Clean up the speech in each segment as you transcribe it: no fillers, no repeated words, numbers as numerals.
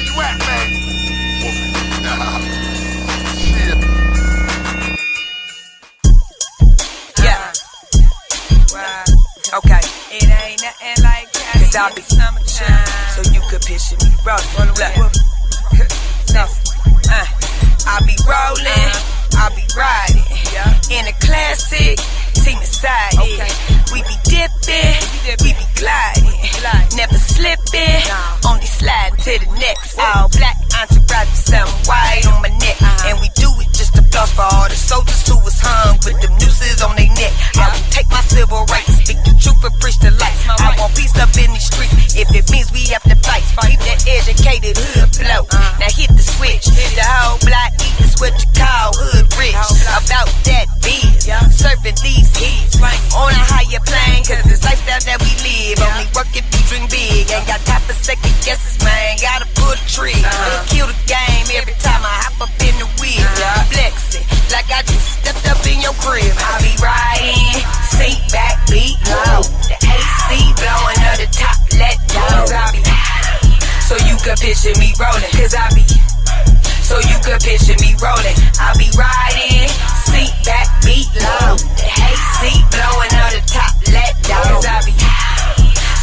where you at, man? Yeah. Wow. Okay. It ain't nothing like that. Cause I'll be summertime. So you could picture me rolling. I'll be rolling. I'll be riding. In a classic. Team aside. We be dipping. We be gliding. Never slipping. Only sliding to the next. All black entourage with something white on my neck. And we do it just to floss for all the soldiers who was hung with them nooses on their neck. I will take my civil rights, speak the truth and preach the light. I want peace up in these streets if it means we have to fight. Keep that educated hood flow. Now hit the switch. The whole block eat is what you call hood rich. About that biz, serving these hits on a higher plane. Cause it's lifestyle that we live. Only work if you dream big. Ain't got time for second guesses, man. Gotta pull the trigger. Kill the game every time I hop up in the wheel. Flexing like I just stepped up in your crib. I be riding, seat back, beat low. The AC blowing up the top, let down. I be so you could picture me rolling. Cause I be so you could picture me rolling. I be riding, seat back, beat low. The AC blowing up the top, let down. Cause I be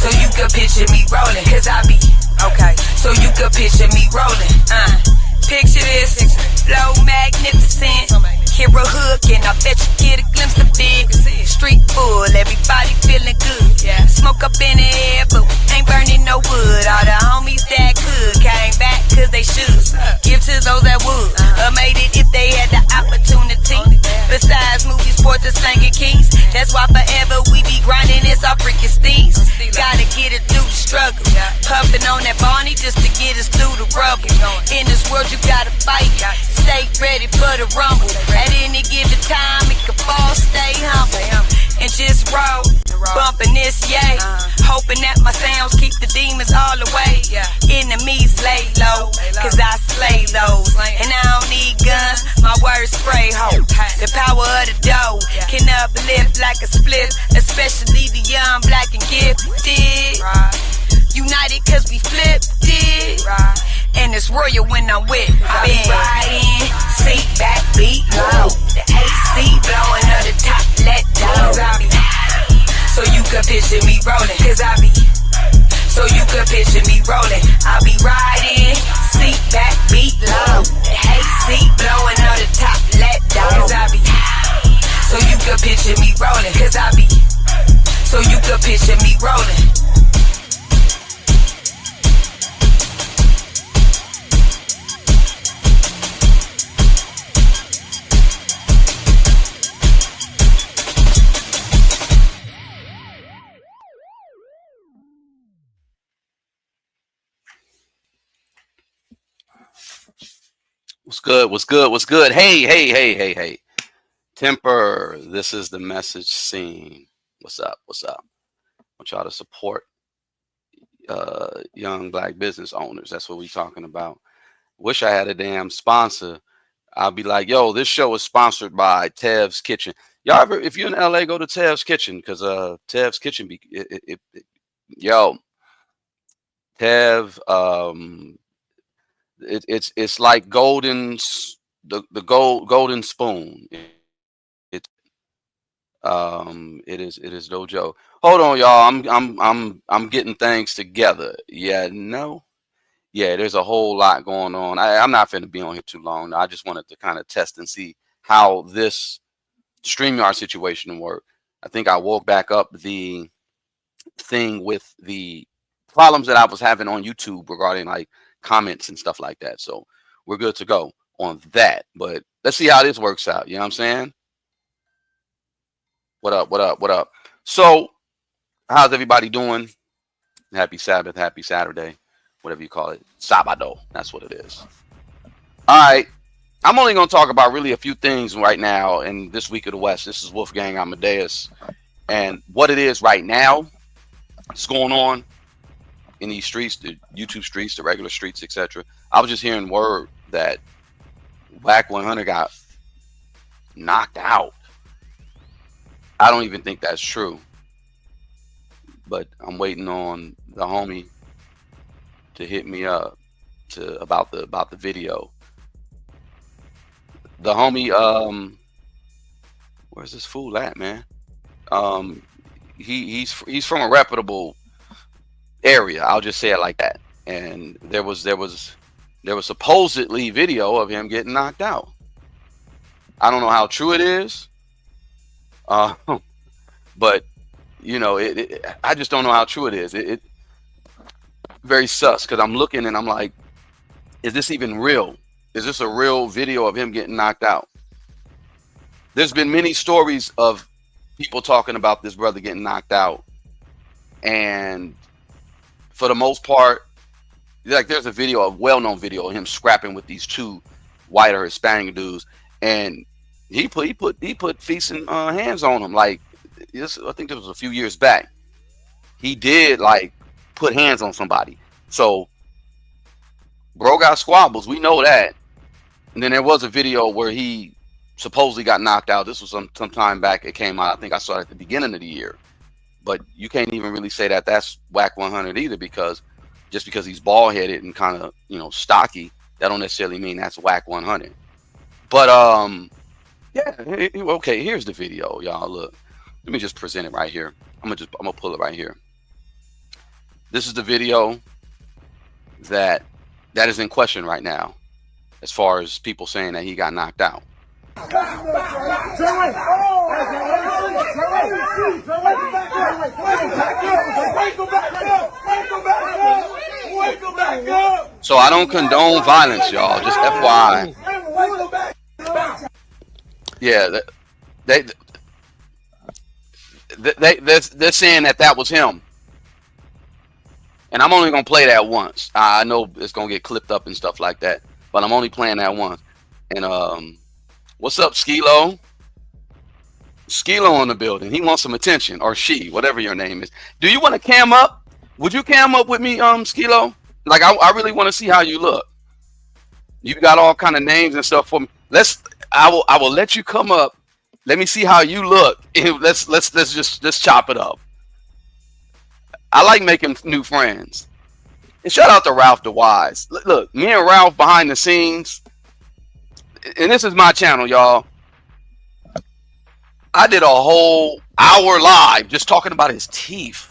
so you could picture me rolling. Cause I be okay. So you could picture me rolling. Picture this, flow magnificent. Hear a hook and I bet you get a glimpse of it. Street full, everybody feeling good. Smoke up in the air, but we ain't burning no wood. All the homies that could came back cause they should. Give to those that would, or made it if they had the opportunity. Besides movies, sports, and slanging keys. That's why forever we be grinding, it's our freaking steez. Gotta get it through the struggle. Puffing on that Barney just to get us through the rubble. In this world you gotta fight. Stay ready for the rumble. At any given time it can fall, stay humble. And just roll, bumping this, yay. Hoping that my sounds keep the demons all away. Enemies lay low, cause I slay those. And I don't need guns, my words spray hope. The power of the dough can uplift like a split. Especially the young, black and gifted. United cause we flipped it. And it's royal when I'm with. I be riding, seat back, beat low. The AC blowing up the top, let down. I be so you could picture me rolling. Cause I be so you could picture me rolling. I be riding, seat back, beat low. The AC blowing up the top, let down. Cause I be so you could picture me rolling. Cause I be so you could picture me rolling. What's good? What's good? What's good? Hey. Temper, this is the message scene. What's up? What's up? I want y'all to support young black business owners. That's what we talking about. Wish I had a damn sponsor. I'll be like, yo, this show is sponsored by Tev's Kitchen. Y'all ever, if you're in LA, go to Tev's Kitchen, because Tev's Kitchen, Tev, it's like Golden's the golden spoon. It is dojo. Hold on, y'all. I'm getting things together. There's a whole lot going on. I'm not finna be on here too long. I just wanted to kind of test and see how this StreamYard situation worked. I think I woke back up the thing with the problems that I was having on YouTube regarding like comments and stuff like that. So we're good to go on that. But let's see how this works out. You know what I'm saying? What up? So how's everybody doing? Happy Sabbath, happy Saturday, whatever you call it. Sabado. That's what it is. All right. I'm only going to talk about really a few things right now in this week of the West. This is Wolfgang Amadeuz. And what it is right now, what's going on in these streets, the YouTube streets, the regular streets, etc. I was just hearing word that Wack 100 got knocked out. I don't even think that's true. But I'm waiting on the homie to hit me up about the video. The homie, where's this fool at, man? He's from a reputable area. I'll just say it like that. And there was supposedly video of him getting knocked out. I don't know how true it is, but you know, I just don't know how true it is. It very sus, because I'm looking and I'm like, is this even real? Is this a real video of him getting knocked out? There's been many stories of people talking about this brother getting knocked out, and for the most part, like, there's a video, a well-known video of him scrapping with these two white or Hispanic dudes, and he put feet and hands on them. Like, this, I think this was a few years back. He did, like, put hands on somebody. So bro got squabbles, we know that. And then there was a video where he supposedly got knocked out. This was some time back. It came out, I think I saw it at the beginning of the year. But you can't even really say that that's Wack 100 either, because just because he's bald headed and kind of, you know, stocky, that don't necessarily mean that's Wack 100. But yeah, okay, here's the video, y'all. Look, let me just present it right here. I'm gonna pull it right here. This is the video that is in question right now, as far as people saying that he got knocked out. So I don't condone violence, y'all. Just FYI. Yeah, they're saying that was him, and I'm only gonna play that once. I know it's gonna get clipped up and stuff like that, but I'm only playing that once. And what's up, Skilo? Skilo on the building. He wants some attention, or she, whatever your name is. Do you want to cam up? Would you cam up with me, Skilo? Like, I really want to see how you look. You got all kind of names and stuff for me. I will let you come up. Let me see how you look. Let's just chop it up. I like making new friends. And shout out to Ralph the Wise. Look, me and Ralph behind the scenes, and this is my channel, y'all. I did a whole hour live just talking about his teeth.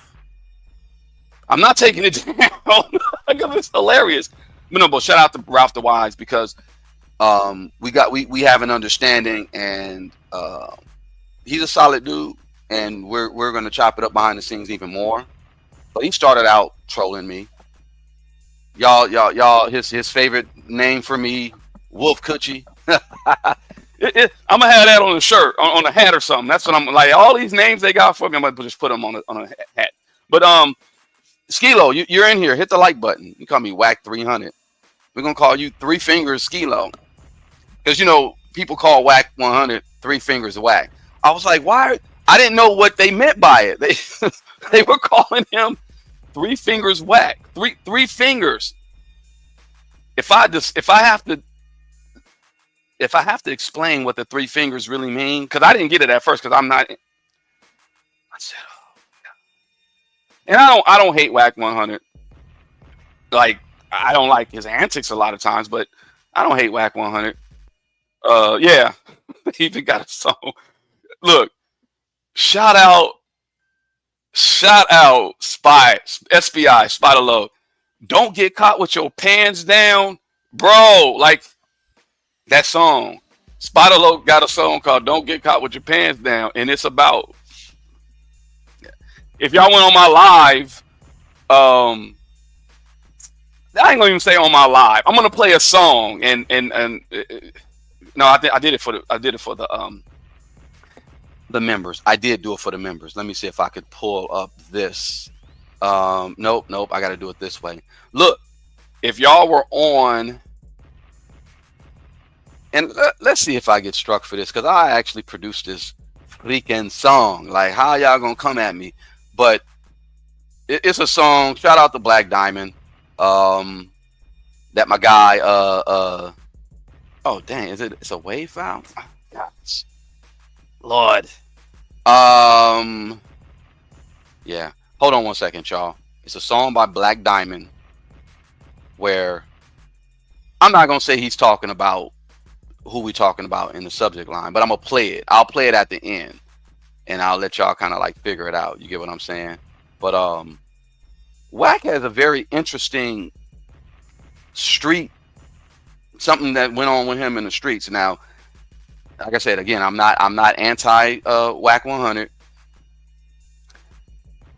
I'm not taking it down. It's hilarious. But shout out to Ralph the Wise, because we have an understanding, and he's a solid dude, and we're gonna chop it up behind the scenes even more. But he started out trolling me. Y'all, his favorite name for me, Wolf Coochie. I'm gonna have that on a shirt, on a hat or something. That's what I'm like. All these names they got for me, I'm gonna just put them on a hat. But Skilo, you're in here. Hit the like button. You call me Wack 300. We're gonna call you Three Fingers Skilo, because you know people call Wack 100 Three Fingers Wack. I was like, why? I didn't know what they meant by it. They were calling him Three Fingers Wack. Three fingers. If I have to explain what the three fingers really mean, because I didn't get it at first, because I'm not. I said, oh, yeah. And I don't hate Wack 100. Like, I don't like his antics a lot of times, but I don't hate Wack 100. Yeah, he even got a song. Look, shout out, Spy, SBI, Spider Low. Don't get caught with your pants down, bro. Like, that song. Spider Low got a song called "Don't Get Caught with Your Pants Down," and it's about. If y'all went on my live, I ain't gonna even say on my live. I'm gonna play a song, and no, I did it for the members. I did do it for the members. Let me see if I could pull up this. Nope. I got to do it this way. Look, if y'all were on, and let's see if I get struck for this, because I actually produced this freaking song. Like, how y'all gonna come at me? But it's a song. Shout out to Black Diamond. That my guy. Oh dang! It's a wave file? Oh, gosh. Lord. Yeah. Hold on one second, y'all. It's a song by Black Diamond where I'm not gonna say he's talking about who we talking about in the subject line, but I'm gonna play it. I'll play it at the end, and I'll let y'all kind of like figure it out. You get what I'm saying? But Wack has a very interesting street, something that went on with him in the streets. Now, like I said again, I'm not anti Wack 100.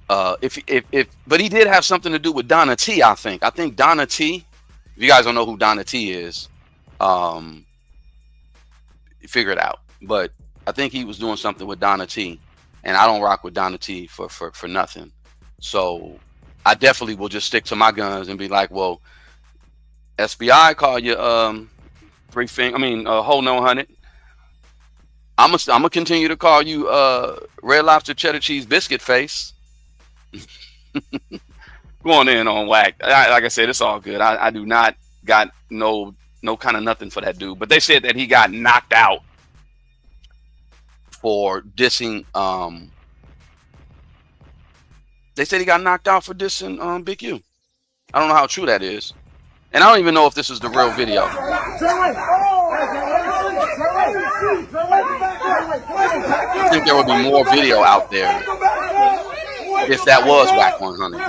But he did have something to do with Donna T. I think Donna T. If you guys don't know who Donna T is, figure it out. But I think he was doing something with Donna T, and I don't rock with Donna T for nothing. So I definitely will just stick to my guns and be like, well, SBI call you whole no 100. I'm gonna continue to call you Red Lobster cheddar cheese biscuit face. Going in on Wack. Like I said, it's all good. I do not got no kind of nothing for that dude. But they said that he got knocked out for dissing. They said he got knocked out for dissing Big U. I don't know how true that is, and I don't even know if this is the real video. I think there would be more video out there if that was Wack 100.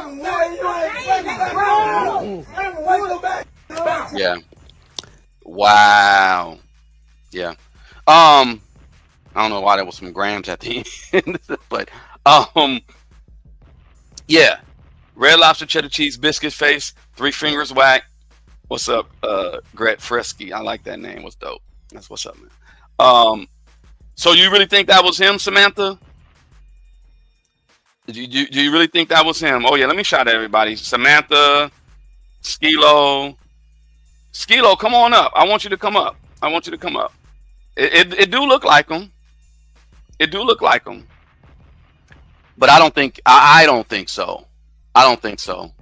Yeah. Wow. Yeah. I don't know why there was some grams at the end, but yeah. Red Lobster cheddar cheese biscuit face, 3 fingers Wack. What's up, Gret Fresky? I like that name. What's dope? That's what's up, man. So you really think that was him, Samantha? Do you really think that was him? Oh yeah, let me shout at everybody. Samantha, Skilo, come on up. I want you to come up. It do look like him. It do look like him. But I don't think so. I don't think so.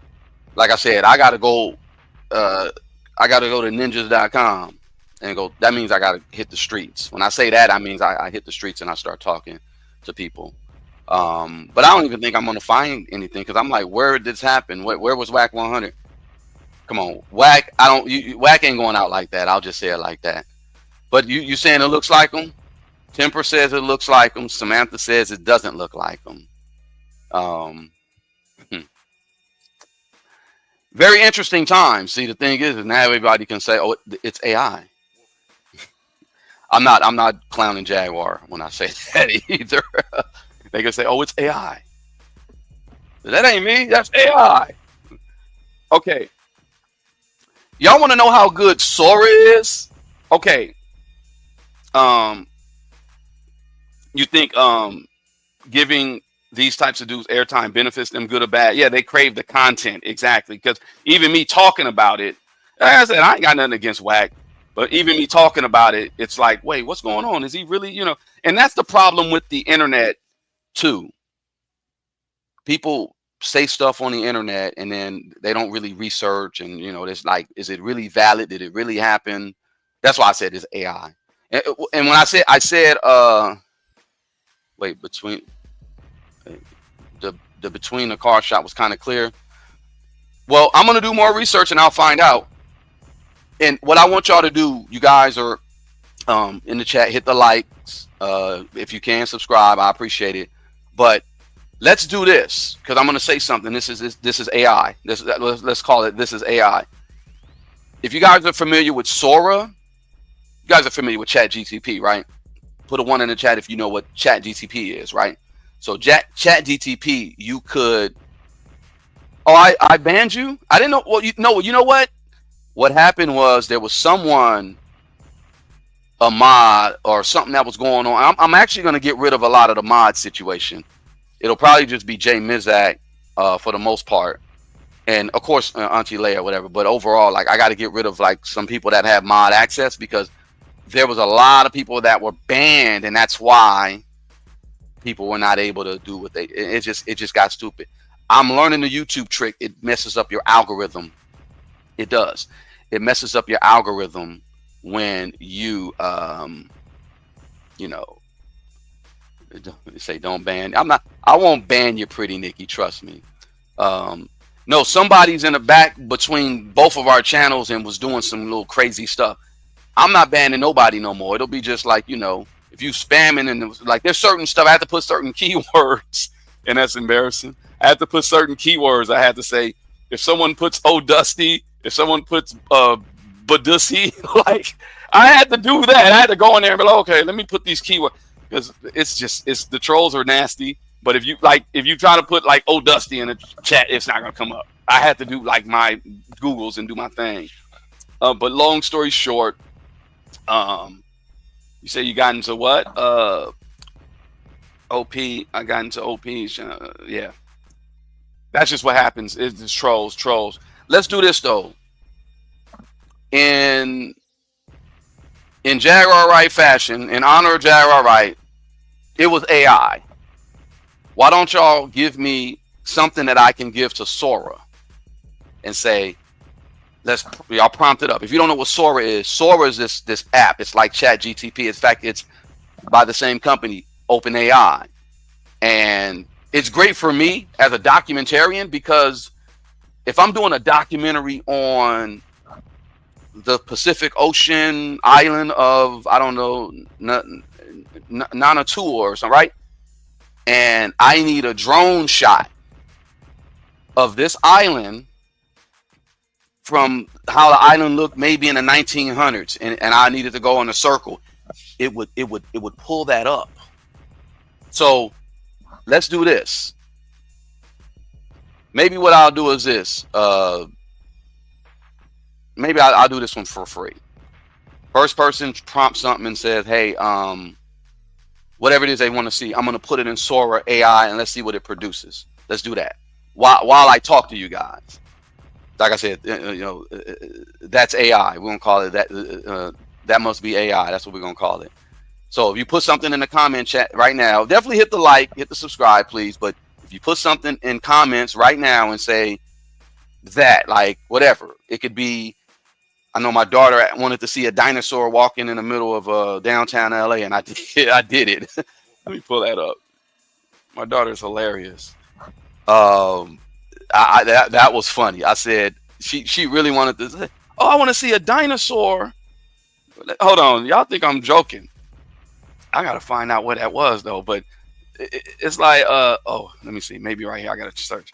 Like I said, I gotta go to ninjas.com and go. That means I gotta hit the streets. When I say that, I means I hit the streets and I start talking to people. But I don't even think I'm gonna find anything because I'm like, where did this happen? Where was Wack 100? Come on, Wack. Wack ain't going out like that. I'll just say it like that. But you saying it looks like him? Temper says it looks like him. Samantha says it doesn't look like him. Very interesting time. See, the thing is now everybody can say, "Oh, it's AI." I'm not clowning Jaguar when I say that either. They can say, "Oh, it's AI." That ain't me. That's AI. Okay. Y'all want to know how good Sora is? Okay. You think giving these types of dudes airtime benefits them good or bad? Yeah, they crave the content, exactly. Because even me talking about it, like I said, I ain't got nothing against Wack, but even me talking about it, it's like, wait, what's going on? Is he really, And that's the problem with the internet too. People say stuff on the internet and then they don't really research, and it's like, is it really valid? Did it really happen? That's why I said it's AI. And when I said wait, between the car shot was kind of clear. Well, I'm gonna do more research and I'll find out. And what I want y'all to do, you guys are in the chat, hit the likes. If you can subscribe, I appreciate it. But let's do this because I'm gonna say something. This is AI. Let's call it. This is AI. If you guys are familiar with Sora, you guys are familiar with ChatGTP, right? Put a 1 in the chat if you know what ChatGTP is, right? So ChatGTP, you could. Oh, I banned you? I didn't know. Well, you know what? What happened was there was someone, a mod or something that was going on. I'm actually going to get rid of a lot of the mod situation. It'll probably just be Jay Mizak for the most part. And of course, Auntie Leia, whatever. But overall, like, I got to get rid of like some people that have mod access because there was a lot of people that were banned, and that's why people were not able to do what they. It just got stupid. I'm learning the YouTube trick. It messes up your algorithm. It does. It messes up your algorithm when you say don't ban. I won't ban you, pretty Nikki. Trust me. No, somebody's in the back between both of our channels and was doing some little crazy stuff. I'm not banning nobody no more. It'll be just like, you know, if you spamming and like there's certain stuff I have to put certain keywords, and that's embarrassing. I have to put certain keywords. I have to say if someone puts "oh dusty," if someone puts "badussy," like I had to do that. I had to go in there and be like, okay, let me put these keywords because it's the trolls are nasty. But if you try to put like "oh dusty" in a chat, it's not gonna come up. I had to do like my Googles and do my thing. But long story short, you say you got into what? OP. I got into OPs. Yeah. That's just what happens. It's just trolls. Let's do this though. In Jaguar Wright fashion, in honor of Jaguar Wright, it was AI. Why don't y'all give me something that I can give to Sora and say, y'all prompt it up. If you don't know what Sora is this app. It's like ChatGTP. In fact, it's by the same company, OpenAI. And it's great for me as a documentarian because if I'm doing a documentary on the Pacific Ocean island of, I don't know, Nanatu or something, right? And I need a drone shot of this island from how the island looked maybe in the 1900s, and I needed to go in a circle, it would pull that up. So let's do this. Maybe what I'll do is this. Maybe I'll do this one for free. First person prompts something and says, hey, whatever it is they want to see, I'm going to put it in Sora AI and let's see what it produces. Let's do that while I talk to you guys. Like I said, that's AI. We're going to call it that. That must be AI. That's what we're going to call it. So if you put something in the comment chat right now, definitely hit the like, hit the subscribe, please. But if you put something in comments right now and say that, like whatever, it could be, I know my daughter wanted to see a dinosaur walking in the middle of downtown LA, and I did it. Let me pull that up. My daughter's hilarious. That was funny. I said she really wanted to say, oh, I want to see a dinosaur. Hold on, y'all think I'm joking? I gotta find out what that was though. But it's like, oh, let me see. Maybe right here. I gotta search.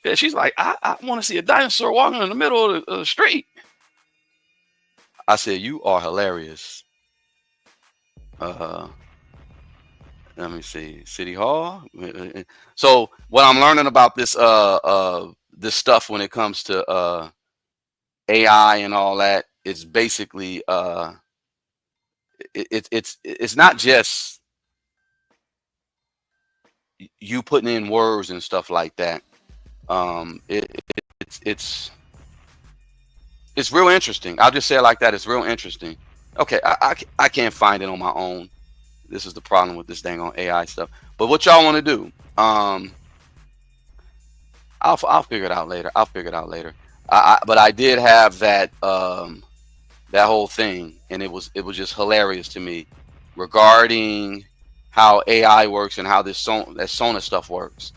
Yeah, she's like, I want to see a dinosaur walking in the middle of the street. I said, you are hilarious. Let me see. City Hall. So what I'm learning about this this stuff when it comes to AI and all that, it's basically it's not just you putting in words and stuff like that. It's real interesting. I'll just say it like that. It's real interesting. Okay, I can't find it on my own. This is the problem with this dang on AI stuff. But what y'all want to do? I'll figure it out later. But I did have that that whole thing, and it was just hilarious to me regarding how AI works and how this Sona stuff works.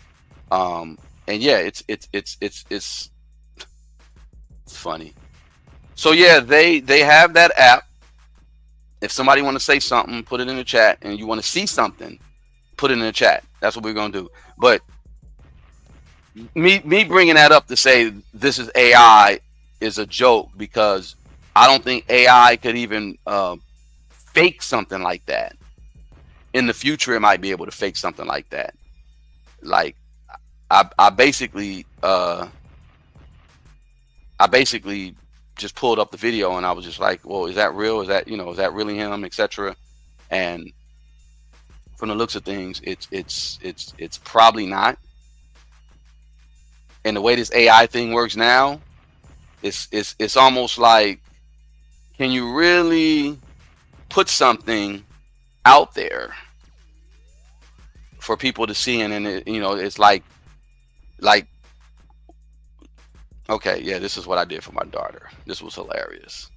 And yeah, it's funny. So yeah, they have that app. If somebody want to say something, put it in the chat, and you want to see something, put it in the chat. That's what we're gonna do. But me bringing that up to say this is AI is a joke because I don't think AI could even fake something like that. In the future, it might be able to fake something like that. Like I basically just pulled up the video and I was just like, well, is that real? Is that really him, etc. And from the looks of things, it's probably not. And the way this AI thing works now, it's almost like, can you really put something out there for people to see? And it's like, okay, yeah, this is what I did for my daughter. This was hilarious.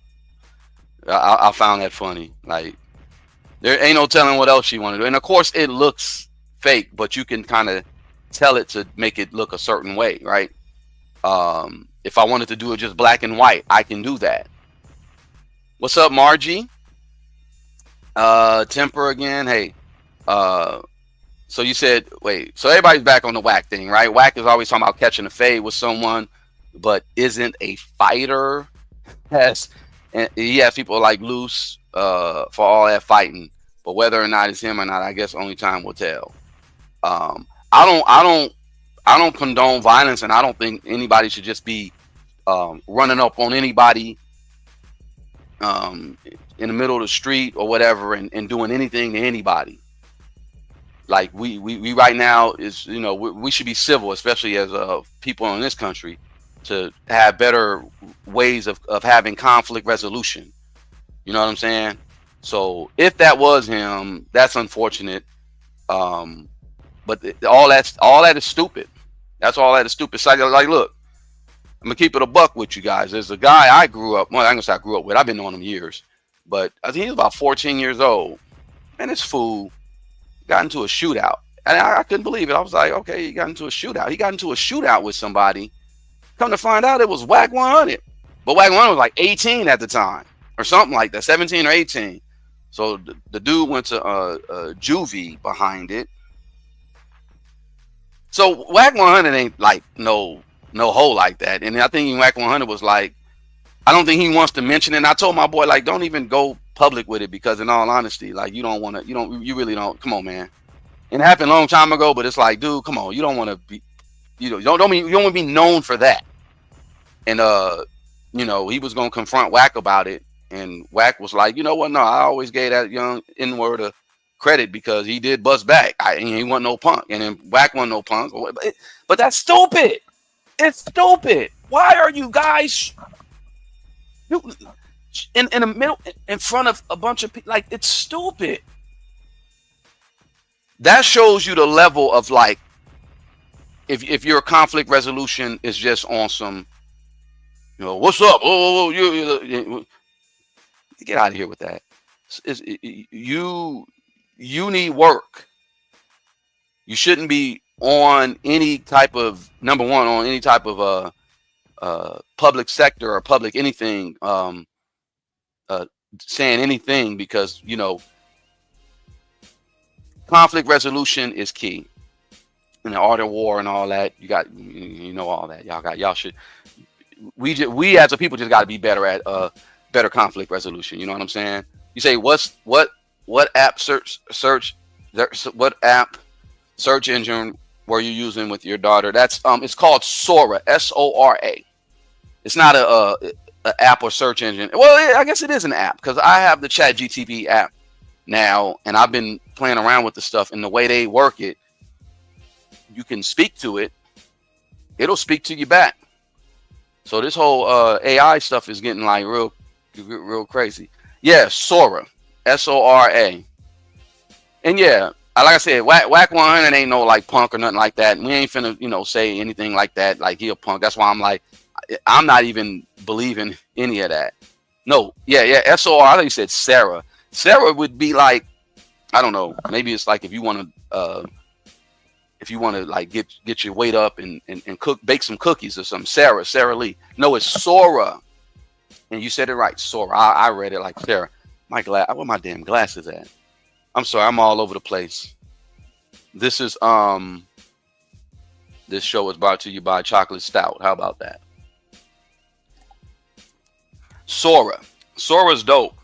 I found that funny. Like, there ain't no telling what else she wanted to do. And of course, it looks fake, but you can kind of tell it to make it look a certain way, right? If I wanted to do it just black and white, I can do that. What's up, Margie? Temper again. Hey, so you said, wait, so everybody's back on the Wack thing, right? Wack is always talking about catching a fade with someone, but isn't a fighter. Yes, and he has people like loose for all that fighting, but whether or not it's him or not, I guess only time will tell. I don't condone violence, and I don't think anybody should just be running up on anybody in the middle of the street or whatever and doing anything to anybody. Like we right now is, you know, we should be civil, especially as people in this country, to have better ways of having conflict resolution. You know what I'm saying? So if that was him, that's unfortunate. But all that is stupid. That's all that is stupid. So like, look, I'm gonna keep it a buck with you guys. There's a guy I grew up. Well, I'm gonna say I grew up with. I've been knowing him years, but I think he was about 14 years old. And this fool got into a shootout, and I couldn't believe it. I was like, okay, he got into a shootout. He got into a shootout with somebody. Come to find out, it was Wack 100. But Wack 100 was like 18 at the time, or something like that, 17 or 18. So the dude went to juvie behind it. So Wack 100 ain't like no hole like that. And I think Wack 100 was like, I don't think he wants to mention it. And I told my boy, like, don't even go public with it, because in all honesty, like, you really don't. Come on, man. It happened a long time ago, but it's like, dude, come on, you don't want to be, you don't want to be known for that. And you know, he was gonna confront Wack about it, and Wack was like, you know what? No, I always gave that young N-word a credit because he did bust back. He wasn't no punk, and then Wack wasn't no punk. But that's stupid. It's stupid. Why are you guys in the middle, in front of a bunch of people? Like, it's stupid. That shows you the level of, like, if your conflict resolution is just on some, you know, what's up? Oh, you get out of here with that. You need work. You shouldn't be on any type of, number one, on any type of public sector or public anything, saying anything, because, you know, conflict resolution is key. In the art of war and all that, you know all that. Y'all should. We as a people just got to be better at better conflict resolution. You know what I'm saying? You say what app search engine were you using with your daughter? That's it's called Sora, Sora. It's not a app or search engine. Well, I guess it is an app, because I have the ChatGPT app now, and I've been playing around with the stuff, and the way they work it, you can speak to it, it'll speak to you back. So this whole AI stuff is getting like real crazy. Yeah, Sora, Sora. And yeah, like I said, Wack 100 ain't no like punk or nothing like that. We ain't finna, you know, say anything like that, like he a punk. That's why I'm like, I'm not even believing any of that. No, yeah, SOR. I think you said Sarah. Sarah would be like, I don't know, maybe it's like if you want to like get your weight up and bake some cookies or something. Sarah Lee. No, it's Sora. And you said it right, Sora. I read it like Sarah. Where my damn glasses at? I'm sorry, I'm all over the place. This is this show is brought to you by Chocolate Stout. How about that? Sora's dope.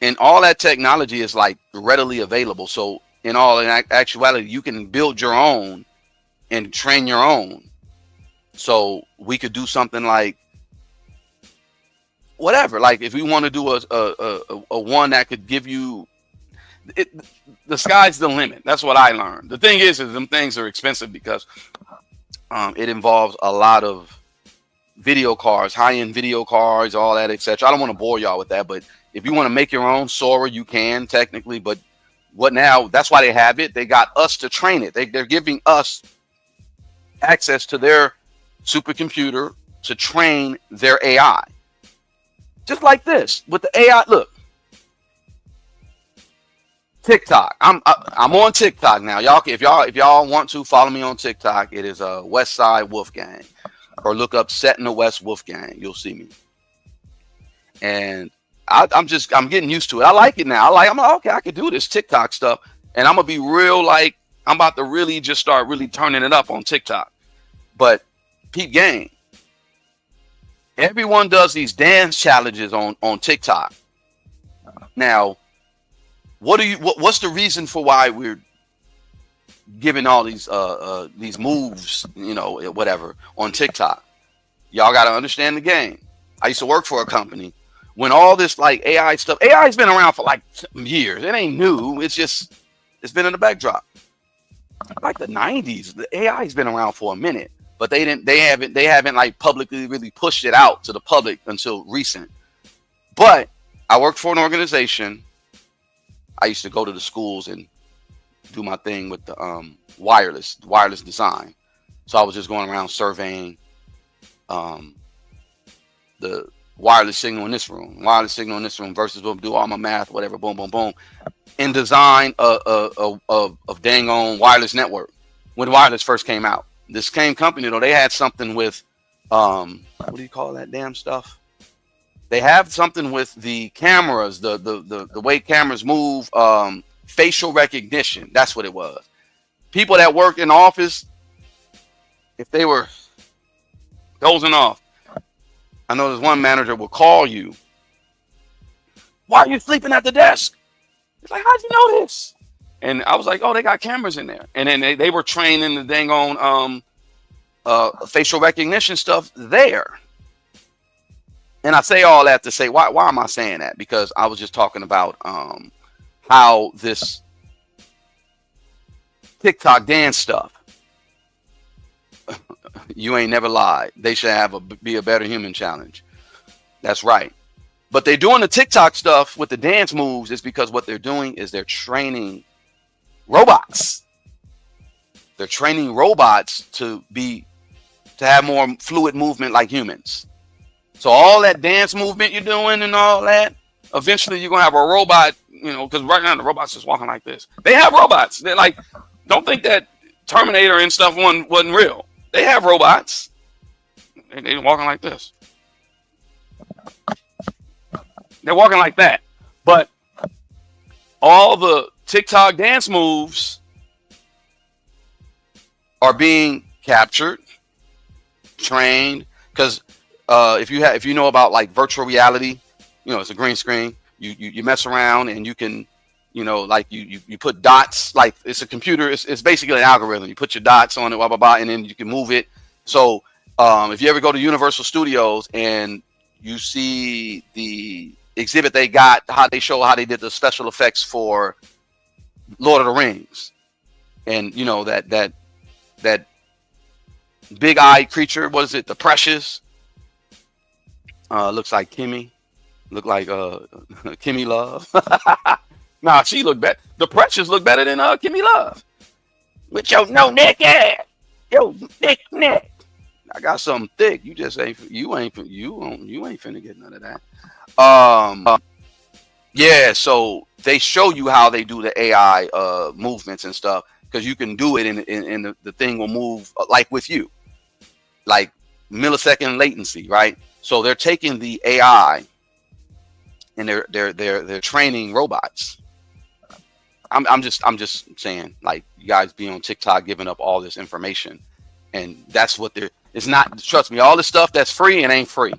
And all that technology is like readily available. So in actuality, you can build your own and train your own. So we could do something like whatever. Like if we want to do a one that could give you it, the sky's the limit. That's what I learned. The thing is them things are expensive because it involves a lot of video cards, high-end video cards, all that, etc. I don't want to bore y'all with that, but if you want to make your own Sora, you can technically. But what now? That's why they have it. They got us to train it. They're giving us access to their supercomputer to train their AI. Just like this with the AI. Look, TikTok. I'm on TikTok now. Y'all, if y'all want to follow me on TikTok, it is West Side Wolfgang, or look up Set in the West Wolfgang. You'll see me. And I'm getting used to it. I like it now. I'm like, okay, I can do this TikTok stuff, and I'm gonna be real. Like, I'm about to really just start really turning it up on TikTok. But peep game. Everyone does these dance challenges on TikTok. Now, what's the reason for why we're giving all these moves, whatever, on TikTok? Y'all got to understand the game. I used to work for a company when all this like AI stuff. AI's been around for like years. It ain't new. It's been in the backdrop. Like the 90s, the AI's been around for a minute, but they haven't like publicly really pushed it out to the public until recent. But I worked for an organization. I used to go to the schools and do my thing with the wireless design. So I was just going around surveying the wireless signal in this room versus boom, do all my math, whatever, boom, boom, boom, in design of dang on wireless network. When wireless first came out, this same company, they had something with what do you call that damn stuff? They have something with the cameras, the way cameras move, facial recognition. That's what it was. People that work in the office, if they were dozing off, I know there's one manager will call you. Why are you sleeping at the desk? It's like, how'd you know this? And I was like, oh, they got cameras in there. And then they were training the dang on facial recognition stuff there. And I say all that to say, why am I saying that? Because I was just talking about how this TikTok dance stuff, you ain't never lied. They should have be a better human challenge. That's right. But they're doing the TikTok stuff with the dance moves is because what they're doing is they're training robots. They're training robots to have more fluid movement like humans. So all that dance movement you're doing and all that, eventually you're going to have a robot, because right now the robot's just walking like this. They have robots. They're like, don't think that Terminator and stuff wasn't real. They have robots. They're walking like this. They're walking like that. But all the TikTok dance moves are being captured, trained, because if you know about like virtual reality, it's a green screen. You mess around and you can, like you put dots, like it's a computer. It's basically an algorithm. You put your dots on it, blah, blah, blah, and then you can move it. So if you ever go to Universal Studios and you see the exhibit they got, how they did the special effects for Lord of the Rings, and that big-eyed creature, what is it, the Precious? Looks like Kimmy. Look like Kimmy Love. Nah, she look better. The Precious look better than Kimmy Love. With your no neck ass, yo thick neck. I got something thick. You just ain't finna get none of that. Yeah. So they show you how they do the AI movements and stuff, because you can do it and the thing will move like with you, like millisecond latency, right? So they're taking the AI and they're training robots. I'm just saying, like, you guys be on TikTok giving up all this information, and that's what it's not. Trust me, all this stuff that's free and ain't free.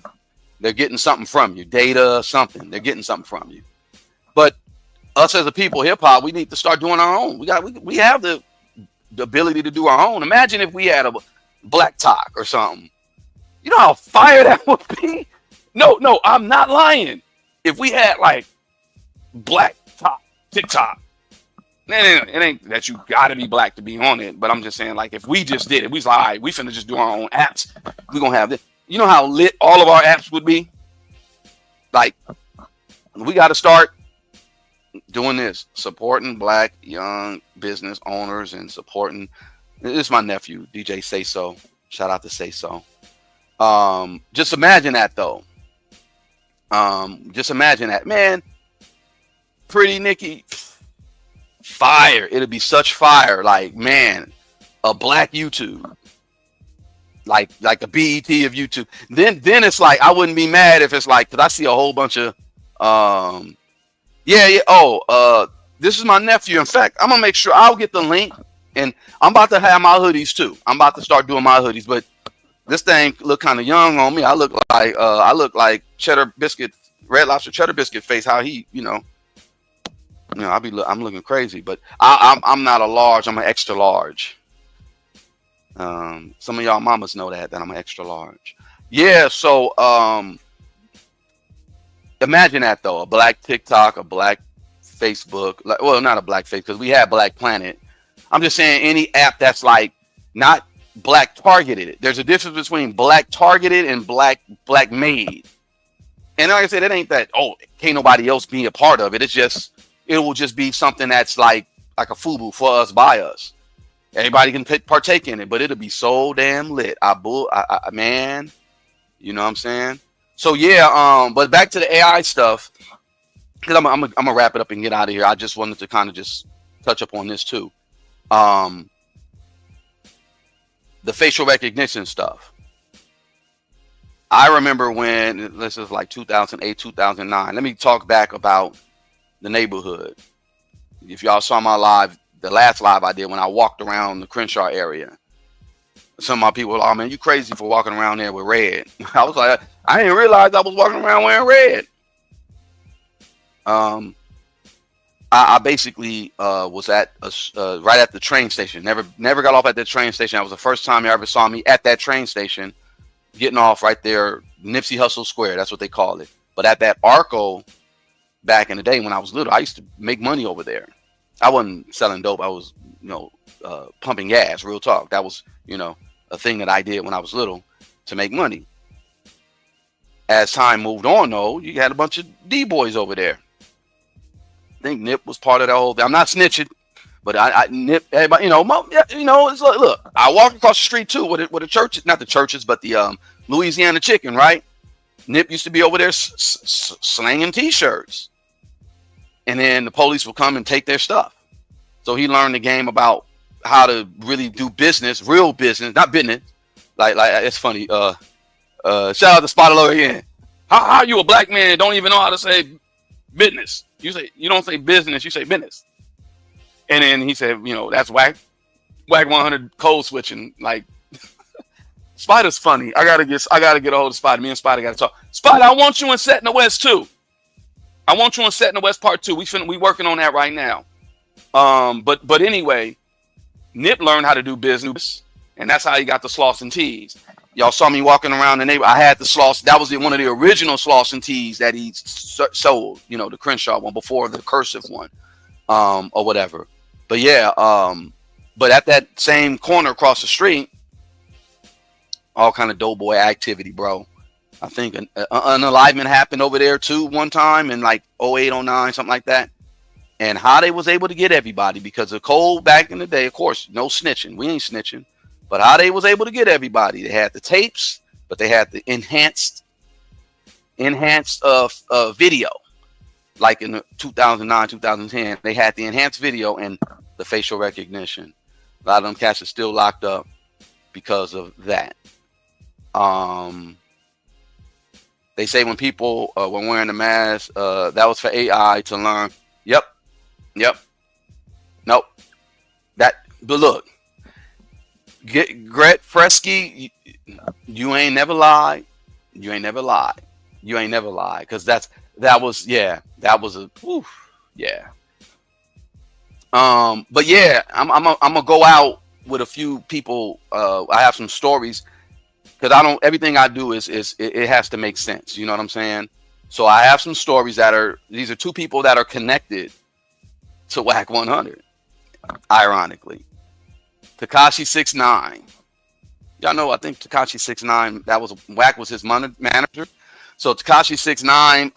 They're getting something from you, data, something. They're getting something from you. But us as a people, hip hop, we need to start doing our own. We have the ability to do our own. Imagine if we had a Black Talk or something. You know how fire that would be? No, I'm not lying. If we had like Black Talk, TikTok, it ain't that you gotta be black to be on it, but I'm just saying, like, if we just did it, we was like, all right, we finna just do our own apps. We gonna have this. You know how lit all of our apps would be? Like, we gotta start doing this, supporting black young business owners and supporting. This is my nephew, DJ Say So. Shout out to Say So. Just imagine that though. Just imagine that, man. Pretty Nikki, fire. It'll be such fire. Like, man, a black YouTube. Like the BET of YouTube. Then it's like, I wouldn't be mad if it's like, because I see a whole bunch of this is my nephew. In fact, I'm gonna make sure I'll get the link, and I'm about to have my hoodies too. I'm about to start doing my hoodies, but this thing look kind of young on me. I look like cheddar biscuit, Red Lobster cheddar biscuit face. How he, I'm looking crazy, but I'm not a large. I'm an extra large. Some of y'all mamas know that I'm an extra large. Yeah. So imagine that though, a black TikTok, a black Facebook, well, not a black face because we have Black Planet. I'm just saying any app that's like not black targeted. There's a difference between black targeted and black made. And like I said, it ain't that, can't nobody else be a part of it. It's just, it will just be something that's like a FUBU for us, by us. Everybody can partake in it, but it'll be so damn lit. Man, you know what I'm saying? So yeah, but back to the AI stuff, because I'm gonna wrap it up and get out of here. I just wanted to kind of just touch up on this too. The facial recognition stuff. I remember when, this is like 2008, 2009. Let me talk back about the neighborhood. If y'all saw my live, the last live I did when I walked around the Crenshaw area, some of my people were, oh man, you crazy for walking around there with red. I was like, I didn't realize I was walking around wearing red. I basically was at right at the train station. Never got off at the train station. That was the first time you ever saw me at that train station, getting off right there, Nipsey Hussle Square. That's what they call it. But at that Arco, back in the day when I was little, I used to make money over there. I wasn't selling dope. I was, pumping gas. Real talk. That was, a thing that I did when I was little to make money. As time moved on, though, you had a bunch of D-boys over there. I think Nip was part of that whole thing. I'm not snitching, but I Nip, everybody, it's like, look, I walked across the street too with the churches, not the churches, but the Louisiana Chicken, right? Nip used to be over there slanging T-shirts, and then the police would come and take their stuff. So he learned the game about how to really do business, real business, not business. Like it's funny. Shout out to Spotted Low again. How you a black man don't even know how to say business? You don't say business, you say business. And then he said, that's Wack 100 code switching. Like, Spider's funny. I gotta get a hold of Spider. Me and Spider gotta talk. Spider, I want you in Set in the West too. I want you in Set in the West Part 2. We working on that right now. But anyway, Nip learned how to do business, and that's how he got the Sloss and Tees. Y'all saw me walking around the neighborhood. I had the Sloss. That was one of the original Sloss and Tees that he sold, the Crenshaw one before the cursive one, or whatever. But yeah, but at that same corner across the street, all kind of doughboy activity, bro. I think an unalivement happened over there too one time in like 08, 09, something like that. And how they was able to get everybody, because of Cole back in the day, of course, no snitching. We ain't snitching. But how they was able to get everybody, they had the tapes, but they had the enhanced video. Like in 2009, 2010, they had the enhanced video and the facial recognition. A lot of them cats are still locked up because of that. They say when people were wearing the mask, that was for AI to learn. Yep. Nope. But look. Gret Fresky, you ain't never lied. Because that was a yeah. But yeah, I'm gonna go out with a few people. I have some stories because everything I do is it has to make sense. You know what I'm saying? So I have some stories these are two people that are connected to Wack 100, ironically. Tekashi 6ix9ine. Y'all know, I think Tekashi 6ix9ine, Wack was his manager. So Tekashi 6ix9ine,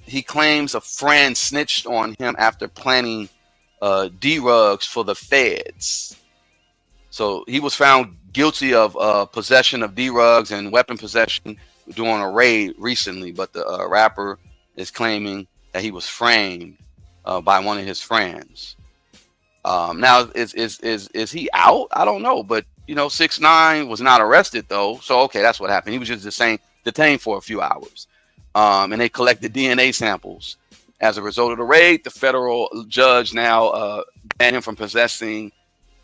he claims a friend snitched on him after planning D-rugs for the feds. So he was found guilty of possession of D-rugs and weapon possession during a raid recently. But the rapper is claiming that he was framed by one of his friends. Now is he out? I don't know, but 6ix9ine was not arrested though, so okay, that's what happened. He was just detained for a few hours, and they collected DNA samples. As a result of the raid, the federal judge now banned him from possessing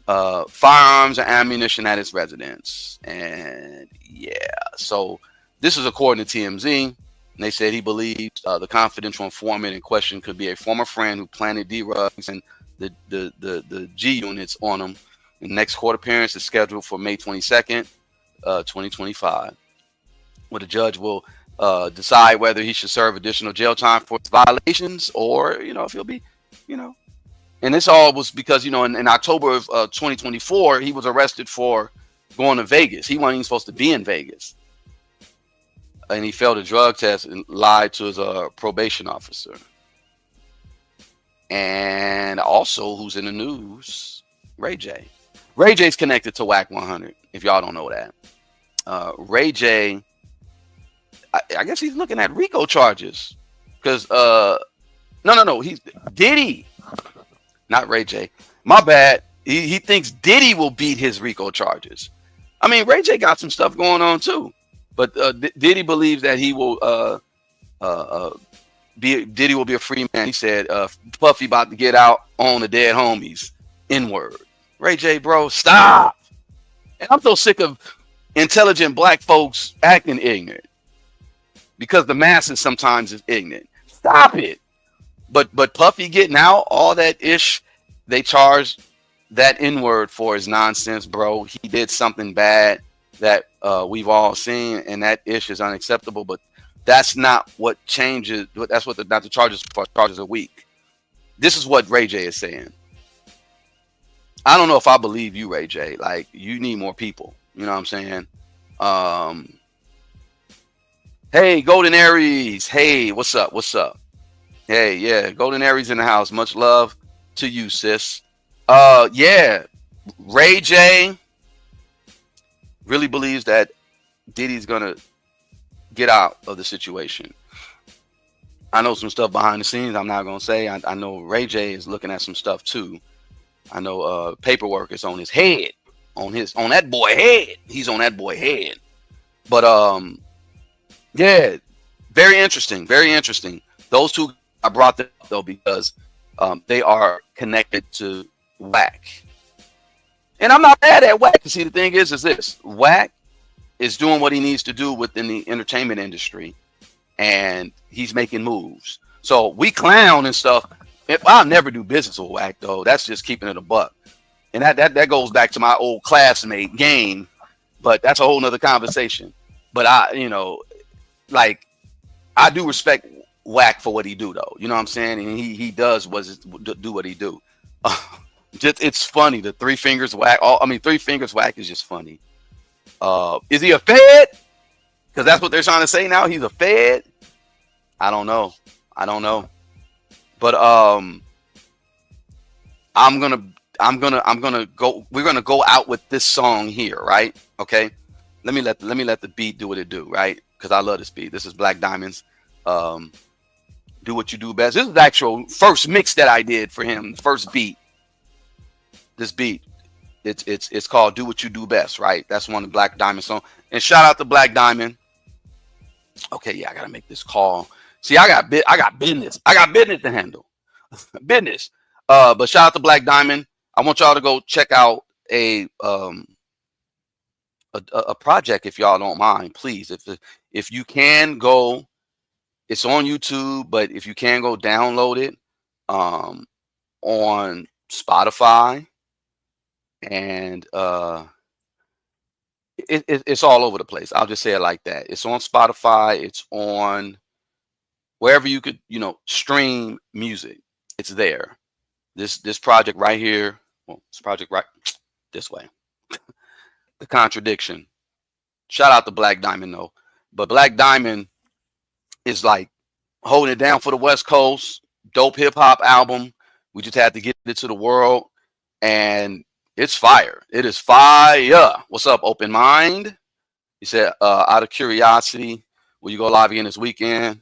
firearms and ammunition at his residence. And yeah, so this is according to TMZ. And they said he believes the confidential informant in question could be a former friend who planted D-Rugs and the G units on him. The next court appearance is scheduled for May 22nd, 2025, where the judge will decide whether he should serve additional jail time for his violations, or if he'll be, and this all was because in October of 2024 he was arrested for going to Vegas. He wasn't even supposed to be in Vegas, and he failed a drug test and lied to his probation officer. And also, who's in the news? Ray J. Ray J's connected to Wack 100. If y'all don't know that, Ray J, I guess he's looking at RICO charges because no, he's Diddy, not Ray J. My bad. He thinks Diddy will beat his RICO charges. I mean, Ray J got some stuff going on too, but Diddy believes that he will Diddy will be a free man. He said Puffy about to get out on the dead homies. N-word. Ray J, bro, stop. And I'm so sick of intelligent black folks acting ignorant, because the masses sometimes is ignorant. Stop it. But Puffy getting out, all that ish, they charged that N-word for his nonsense, bro. He did something bad that we've all seen, and that ish is unacceptable. But that's not what changes. That's what not the charges for. Charges are weak. This is what Ray J is saying. I don't know if I believe you, Ray J. Like, you need more people. You know what I'm saying? Hey, Golden Aries. Hey, what's up? What's up? Hey, yeah, Golden Aries in the house. Much love to you, sis. Yeah, Ray J really believes that Diddy's gonna get out of the situation. I know some stuff behind the scenes. I'm not gonna say. I know Ray J is looking at some stuff too. I know paperwork is on his head, on that boy head. He's on that boy head. But yeah, very interesting. Very interesting. Those two, I brought them up though because they are connected to Wack. And I'm not mad at Wack. See, the thing is this: Wack is doing what he needs to do within the entertainment industry, and he's making moves. So we clown and stuff. I'll never do business with Wack though. That's just keeping it a buck. And that goes back to my old classmate Game, but that's a whole nother conversation. But I do respect Wack for what he do though. You know what I'm saying? And he does do what he do. It's funny. The Three Fingers Wack. Three Fingers Wack is just funny. Is he a Fed? Because that's what they're trying to say now. He's a Fed. I don't know. But I'm gonna go. We're gonna go out with this song here, right? Okay. Let me let the beat do what it do, right? Because I love this beat. This is Black Diamond's "Do What You Do Best." This is the actual first mix that I did for him. The first beat. This beat. It's called "Do What You Do Best," right? That's one of the Black Diamond song. And shout out to Black Diamond. Okay, yeah, I gotta make this call. See, I got business. I got business to handle. Business. But shout out to Black Diamond. I want y'all to go check out a project if y'all don't mind, please. If you can go, it's on YouTube, but if you can go download it on Spotify, and it's all over the place. I'll just say it like that. It's on Spotify. It's on wherever you could, stream music. It's there. This project right here. Well, this project right this way. The Contradiction. Shout out to Black Diamond though. But Black Diamond is like holding it down for the West Coast. Dope hip hop album. We just had to get it to the world, and it's fire. It is fire. What's up, Open Mind? He said, out of curiosity, will you go live again this weekend?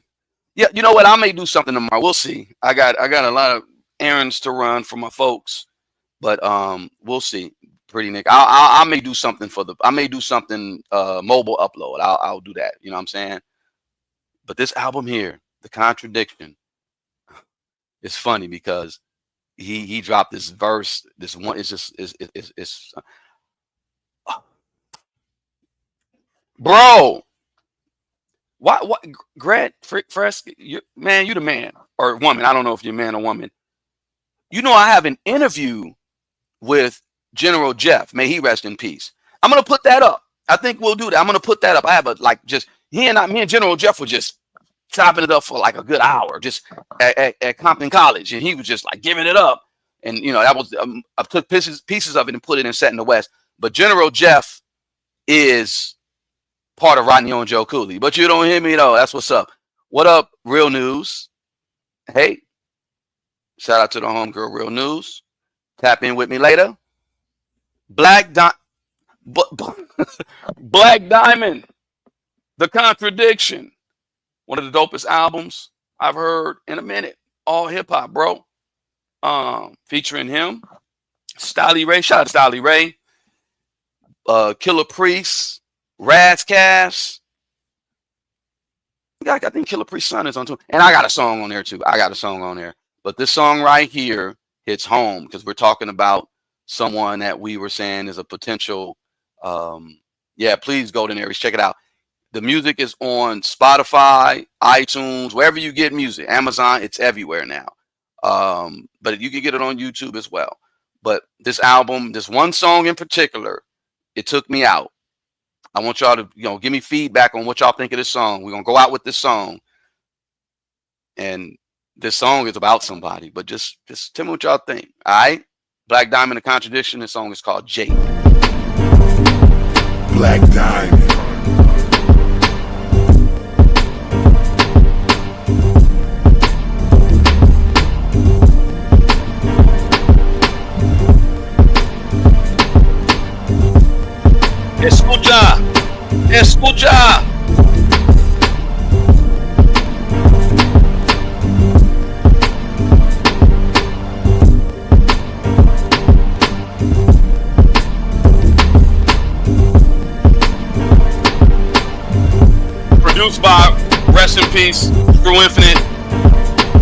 Yeah, you know what? I may do something tomorrow. We'll see. I got a lot of errands to run for my folks. But we'll see. Pretty Nick. I may do something mobile upload. I'll do that. You know what I'm saying? But this album here, The Contradiction, is funny because he dropped this verse. This one is just it's bro. What Grant Fresk, you the man or woman. I don't know if you're man or woman. You know, I have an interview with General Jeff. May he rest in peace. I'm gonna put that up. I think we'll do that. I'm gonna put that up. I have me and General Jeff were just chopping it up for like a good hour, just at Compton College, and he was just like giving it up. And you know, that was I took pieces of it and put it in Set in the West. But General Jeff is part of Rodney and Joe Cooley. But you don't hear me though. That's what's up. What up, Real News? Hey, shout out to the homegirl, Real News. Tap in with me later. Black Diamond, The Contradiction. One of the dopest albums I've heard in a minute. All hip hop, bro. Featuring him, Stylie Ray. Shout out to Stylie Ray. Killer Priest, Razzcast. I think Killer Priest's son is on too. And I got a song on there too. But this song right here hits home because we're talking about someone that we were saying is a potential. Please, Golden Aries, check it out. The music is on Spotify, iTunes, wherever you get music. Amazon, it's everywhere now. But you can get it on YouTube as well. But this album, this one song in particular, it took me out. I want y'all to, give me feedback on what y'all think of this song. We're going to go out with this song. And this song is about somebody, but just tell me what y'all think. All right? Black Diamond, The Contradiction. This song is called Jake. Black Diamond. Escucha. Produced by, rest in peace, Screw Infinite,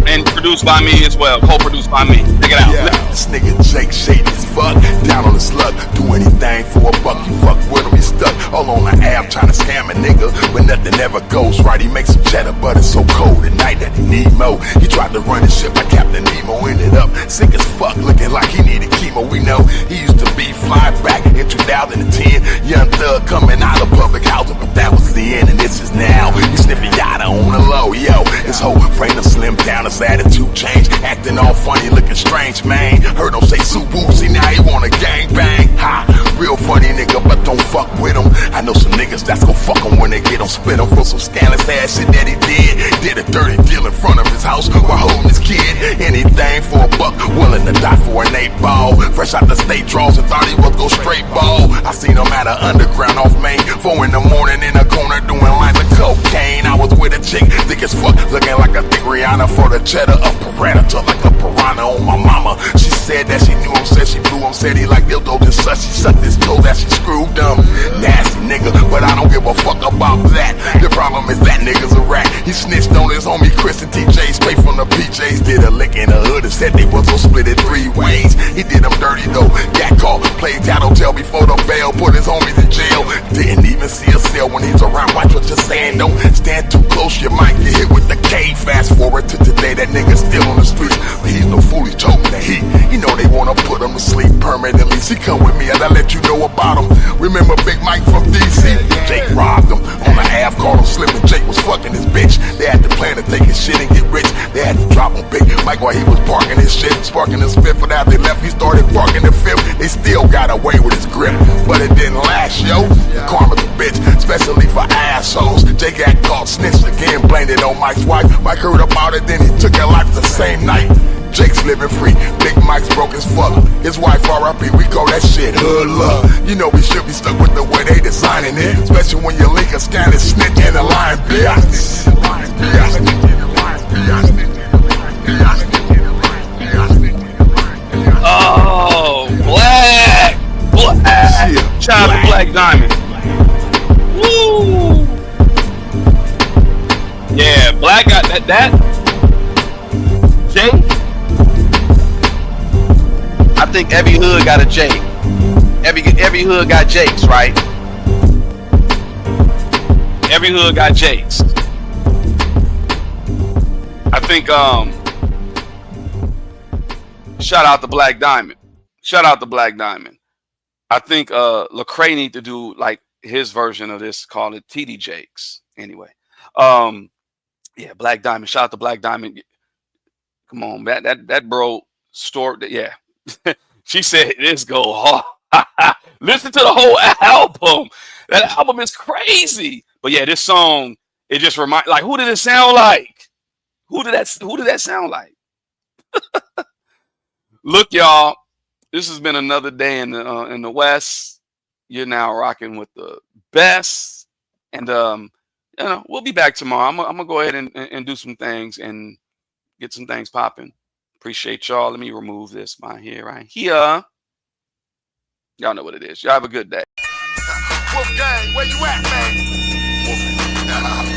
and produced by me as well, co-produced by me. Check it out. Yeah, this nigga Jake shady as fuck, down on the slug, do anything for a buck. You fuck with him, he stuck all on the app trying to scam a nigga, but nothing ever goes right. He makes some cheddar, but it's so cold at night that he need more. He tried to run his ship like Captain Nemo, ended up sick as fuck, looking like he needed chemo. We know he used to be fly back in 2010, young thug coming out of public housing, but that was then and this is now. He sniffing yada on the low, yo. His whole frame to slim down, his attitude change, acting all funny, looking strange, man. Heard him say Subu, see now he want a gang bang. Ha, real funny nigga, but don't fuck with him. I know some niggas that's gon' fuck him when they get him, split him for some scandalous ass shit that he did a dirty deal in front of his house while holding his kid. Anything for a buck, willing to die for an 8 ball. Fresh out the state draws and thought he was go straight ball. I seen him at an underground off Main, 4 in the morning in a corner doing lines of cocaine. I was with a chick, thick as fuck, looking like a thick Rihanna for the cheddar, a predator like a piranha on my mama. She said that she knew him, said she blew him, said he like dildo and such. She sucked his toe that she screwed him. Nasty nigga, but I don't give a fuck about that. The problem is that nigga's a rat. He snitched on his homie Chris and TJ straight from the PJs. Did a lick in the hood and said they was gon' split it 3 ways. He did them dirty though, got caught, played tattletale before the bail, put his homies in jail. Didn't even see a cell when he's around. Watch what you're saying, don't stand too close, you might get hit with the K. Fast forward to today, that nigga's still on the streets, but he's no fool, he's choking the heat. You know they wanna put him to sleep permanently. See, come with me and I let you know about him. Remember Big Mike from DC? Jake robbed him on the half, called him slipping. Jake was fucking his bitch. They had to plan to take his shit and get rich. They had to drop him Big Mike while he was parking his shit, sparking his fifth. But after they left, he started parking the fifth. They still got away with his grip, but it didn't last, yo. The karma's a bitch, especially for assholes. Jake got caught, snitched again, blamed it on Mike's wife. Mike heard about it, then he took her life the same night. Jake's living free, Big Mike's broke as fuck. His wife R.I.P., we call that shit hood love. You know we should be stuck with the way they designing it, especially when you link a scandalous snitch and a lying bitch. Oh Shout out to Black Diamond. Woo! Yeah, Black got that. Jake. I think every hood got a Jake. Every hood got Jakes, right? Every hood got Jakes. I think shout out to Black Diamond. Shout out to Black Diamond. I think Lecrae need to do like his version of this, call it TD Jakes. Anyway. Yeah, Black Diamond. Shout out to Black Diamond. Come on, that bro stored that. Yeah. She said this go hard. Listen to the whole album. That album is crazy. But yeah, this song, it just reminds, like, who did it sound like? Who did that sound like? Look, y'all, this has been another day in the West. You're now rocking with the best. And we'll be back tomorrow. I'm gonna go ahead and do some things and get some things popping. Appreciate y'all. Let me remove this right here. Y'all know what it is. Y'all have a good day. Wolfgang, where you at, man? Wolfgang.